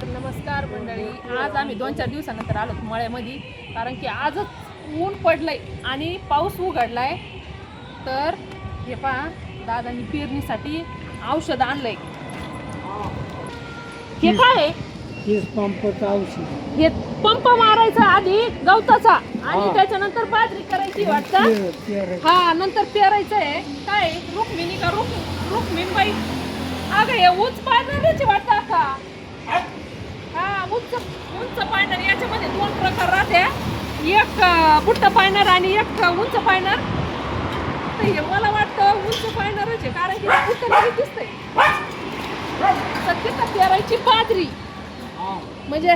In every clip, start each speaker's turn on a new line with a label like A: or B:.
A: नमस्कार मंडळी. आज आम्ही 2-4 दिवसानंतर आलो मळ्यामध्ये, कारण की आजच ऊन पडलंय आणि पाऊस उघडलाय. तर हे पहा, दादांनी पेरणीसाठी औषध आणलंय. हे काय आहे?
B: पंपाचं औषध.
A: हे पंप मारायचा आधी गवताचा आणि त्याच्यानंतर बाजरी करायची वाटतं. हा, नंतर पेरायचं आहे. काय रुक्मिणी का रुक्मिणबाई? अगं हे उंच पाण्याची वाटतं का? हा, उंच पायनर. याच्यामध्ये 2 प्रकार राहते, एक बुट्ट पायनर आणि एक उंच पायनर. तर हे मला वाटतं उंच पायनरच आहे, कारण की बुट्ट नाही दिसतंय. सध्या पेरायची बाजरी म्हणजे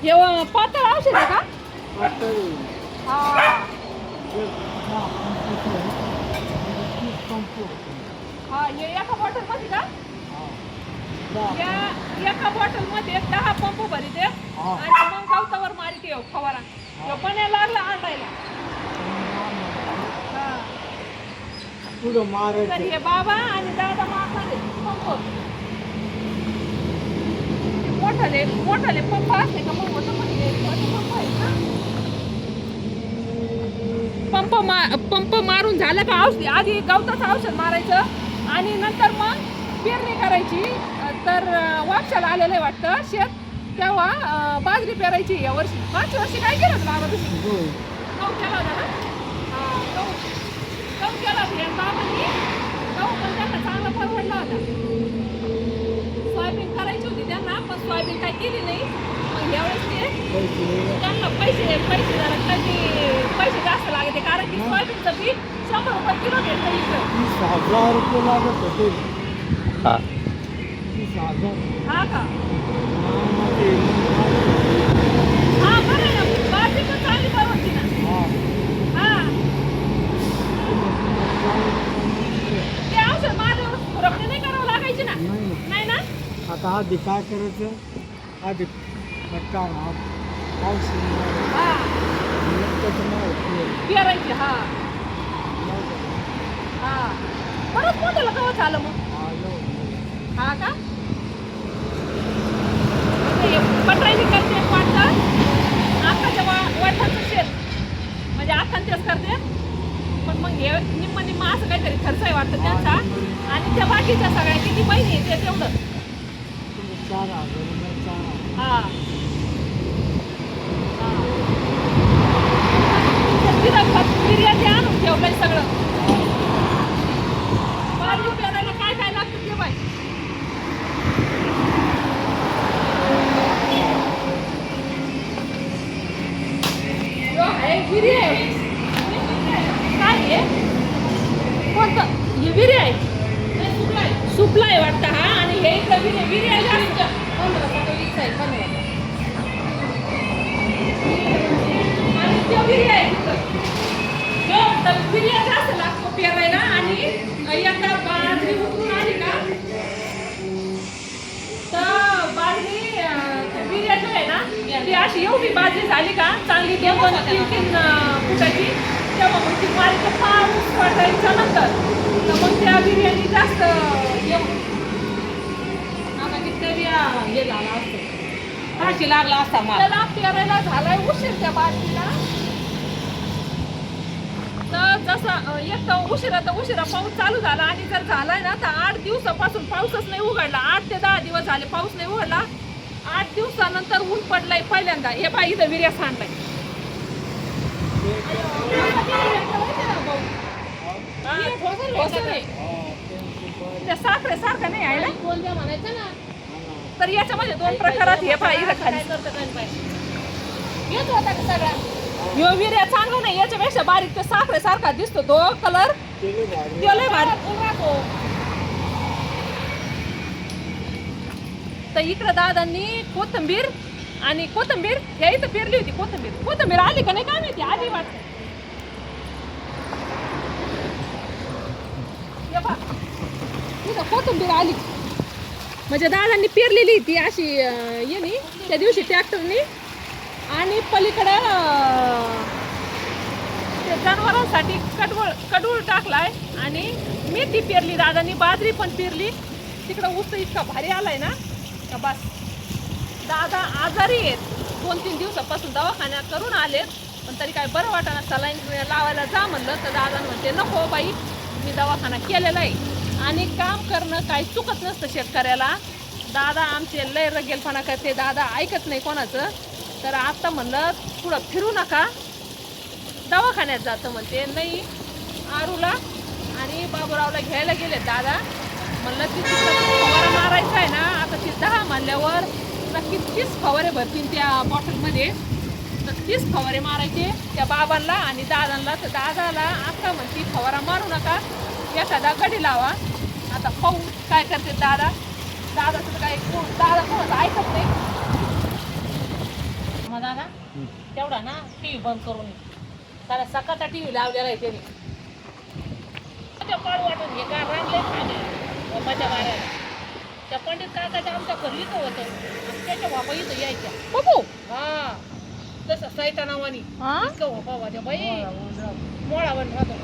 A: हे पातळ औषध आहे का? हा, हे एका बॉटल मध्ये का? या एका बॉटल मध्ये 10 पंप भरीत आहे आणि मग गवतावर मारित येऊ फवारा. पाण्या लागला आणायला. तर हे बाबा आणि दादा मारणारे पंप. मोठाले पंप असते का? मग होतं पंप आहे का? पंप मारून झालं का औषध आधी गवताचं औषध मारायचं आणि नंतर मग पेरणी करायची. तर वापशाला आलेलं आहे वाटतं शेत, तेव्हा बाजरी पेरायची. या वर्षी मागच्या वर्षी काय केलं होतं बाबा तुम्ही? गहू केला होता ना? गहू केला होता बाबांनी. गहू पण त्यांना चांगला परवडला होता. सोयाबीन करायची होती त्यांना, पण सोयाबीन काय केली नाही. मग यावेळेस ते त्यांना पैसे जरा पैसे जास्त लागते, कारण की सोयाबीनचं बी 100 रुपये किलो भेटतं इकडं.
B: 30,000 रुपये लागत होते.
A: हा का? हा, बरं आहे ना. बाजरी पण चांगली परवडती ना. हा, ते औषध माझं खुरपणी नाही करावं लागायची ना? नाही ना?
B: आता आधी काय करायचं? आधी औषध
A: हा, पेरायची. हा हा, परत मोठ्याला कवच आलं मग. हा का? पटरायनी करते वाटतं. आखाच्या वाटाचं शेत म्हणजे आखान तेच करते, पण मग हे निम्म असं काहीतरी खर्च आहे वाटतं त्यांचा. आणि त्या बाकीच्या सगळ्या किती महिने ते तेवढं.
B: 4,000.
A: हा, बिर्याणी आणून ठेवलंय सगळं. बाजरी पेरायला काय काय लागतं ते बाई? विरी आहे. काय आहे? कोणतं? हे विरी आहे. सुपला आहे वाटतं. हा, आणि हे इथं विरी आहे जास्त. 15-20 आहे. 15 आणि ते विरी आहे तिथं. तर विर्या जास्त लागतो पेरायला. आणि एकदा बाजरी उतरून आली का, तर बाजरी विर्याचं आहे ना, ती अशी एवढी बाजरी झाली का चांगली 2-3 फुटाची, तेव्हा मग ती मारीचं पाऊस पडायच्या नंतर तर मग त्या बिर्याणी जास्त हे झाला असतो, फाशी लागला असता. त्याला पेरायला झालाय उशीर त्या बाजरीला. तर जसं एक तर उशिरा पाऊस चालू झाला, आणि जर झालाय ना तर 8 दिवसापासून पाऊसच नाही उघडला. 8 ते 10 दिवस झाले पाऊस नाही उघडला. 8 दिवसानंतर ऊन पडलाय पहिल्यांदा. हे बाई इथं विर्या सांडलाय. त्या साखरेसारखं नाही आहे ना म्हणायचं ना. तर याच्यामध्ये 2 प्रकारात हे बाई इथं खाली येत होता का सगळा. ह्यो विर्या चांगला नाही, याच्यापेक्षा बारीक ते साखरेसारखा दिसतो तो कलर. तो लय भारी. तर इकडं दादांनी कोथिंबीर ह्या इथं पेरली होती. कोथिंबीर आली का नाही काय माहिती. आली वाटत. इथं कोथिंबीर आली म्हणजे दादांनी पेरलेली ती अशी येणी त्या दिवशी ट्रॅक्टरनी. आणि पलीकडं ते जनावरांसाठी कडूळ टाकलाय आणि मेथी पेरली दादांनी. बाजरी पण पेरली. तिकडं ऊस इतका भारी आलाय ना का बस. दादा आजारी आहेत 2-3 दिवसापासून दवाखान्यात करून आलेत, पण तरी काय बरं वाटाणा सलाईन लावायला जा म्हणलं तर दादा म्हणते नको बाई, मी दवाखाना केलेला आहे. आणि काम करणं काही चुकत नसतं शेतकऱ्याला. दादा आमचे लय रगेलपणा करते, दादा ऐकत नाही कोणाचं. तर आता म्हणलं पुढं फिरू नका, दवाखान्यात जातं म्हणते. नाही आरूला आणि बाबूरावला घ्यायला गेले दादा. म्हणलं ती फवारा मारायचा आहे ना, आता ती 10 म्हणल्यावर नक्की 30 फवारे भरतील त्या बॉटलमध्ये. तर 30 फवारे मारायचे त्या बाबांना आणि दादांना. तर दादाला आता म्हणते फवारा मारू नका, एखादा गडी लावा. आता पाहू काय करते दादा. दादाचं काय दादा कोणाचं ऐकत नाही.
C: मग दादा तेवढा ना टीव्ही बंद करून सारा सकाळचा टीव्ही लावलेला आहे त्याने. काढ वाटून हे काय रांगले खाणे मजा मारायला. त्या पंडित काकाच्या आमच्या घरी इथं होतं आणि त्याच्या बाबा इथं यायच्या.
A: बघू
C: हा तसं सैता नावानी इतकं बाबा माझ्या बाई मोळावर राहतो.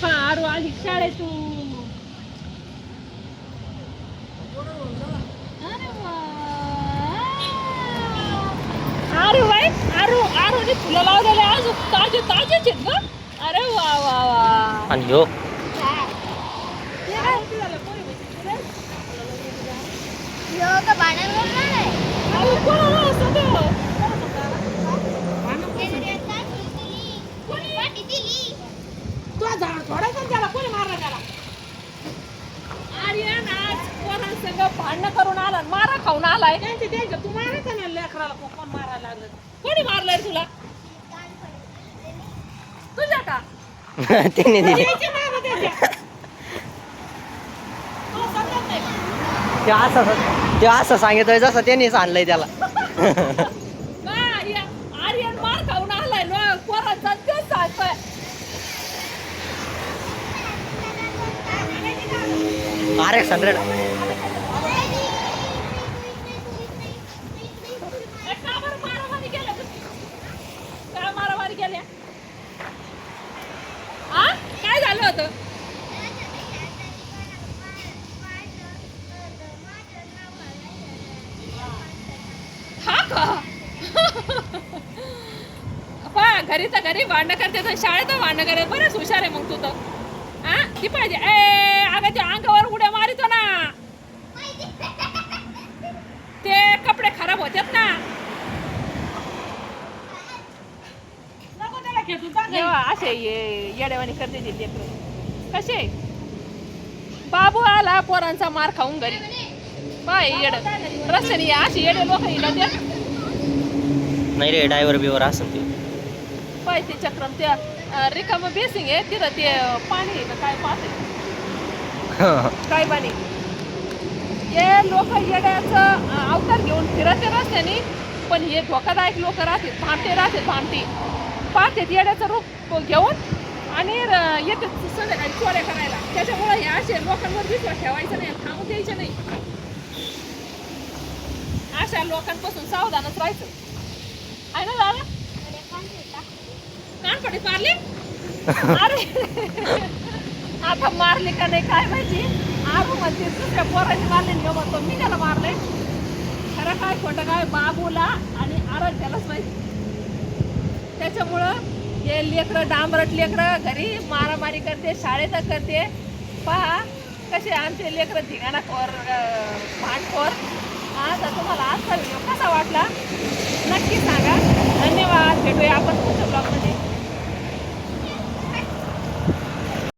C: हा
A: आरू आली शाळेतून. अरे वा. आरू बाई, आरूने फुलं लावलेले अजून ताजे ताजेच आहेत ग. अरे वा वा वा.
D: आणि ह्यो
A: आरू कोणाला असं ग? तुला झाड थोडासा त्याला कोणी मारला त्याला? आर्यन आज पोरांसंग भांडणं करून आला, मारा खाऊन आलाय.
C: त्यांच्या तू मारायचा ना लेकराला कोण मारायला लागलं.
A: कोणी मारलाय तुला? तुझ्या का?
D: त्यांनी दिली.
C: द्यायचे मारा त्याच्या. तुला समजत नाही का?
D: ते असं सांगितलं जसं त्यांनीच आणलंय त्याला.
A: नाही, आर्यन मार खाऊन आलाय. पोरांचा तेच सांगतोय.
D: RX 100
A: का बरं मारामारी केल्या? का मारामारी केल्या? आ? काय झालं होतं? हा का? पहा, घरी तर घरी भांडणं करते तर शाळेत भांडणं करते. बरंच हुशार आहे मग तू तर. हा ती पाहिजे. अगं ते अंगावर उड्या मारितो ना, ते कपडे खराब होतात ना.
C: नको त्याला खेटून टाक.
A: जेव्हा असे येड्यावानी करते ते लेकरं. कसे बाबू आला पोरांचा मार खाऊन घरी. पाय येड रस्त्याने अशी येडे लोक येतात ते.
D: नाही रे, ड्रायव्हर बिवर असं ते.
A: पाय ते चक्रम त्या रिकाम बेसिंग आहे तिथं, ते पाणी आहे ना काय पाहते काय पाणी. हे लोक येड्याचं अवतार घेऊन फिरते रस्त्याने, पण हे धोकादायक लोक राहतात, भामटे पाहतात येड्याचं रूप घेऊन आणि येते संध्याकाळी चोऱ्या करायला. त्याच्यामुळे हे असे लोकांवर विश्वास ठेवायचा नाही, थांबू द्यायचं नाही. अशा लोकांपासून सावधानच राहायचं आहे ना दादा. कानपडी मारली? अरे आता मारली का नाही काय माहिती. आरू म्हणते दुसऱ्या पोराने मारले, म्हणतो मी त्याला मारले. खरं काय खोटं काय बाबूला आणि आराध्यालाच माहिती. त्याच्यामुळं हे लेकरं डांबरट लेकरं घरी मारामारी करते, शाळेत करते. पहा कसे आमचे लेकरं धिंगाणाखोर भांडखोर. आता तुम्हाला आजचा व्हिडिओ कसा वाटला नक्की सांगा. धन्यवाद. भेटूया आपण पुढच्या ब्लॉगमध्ये.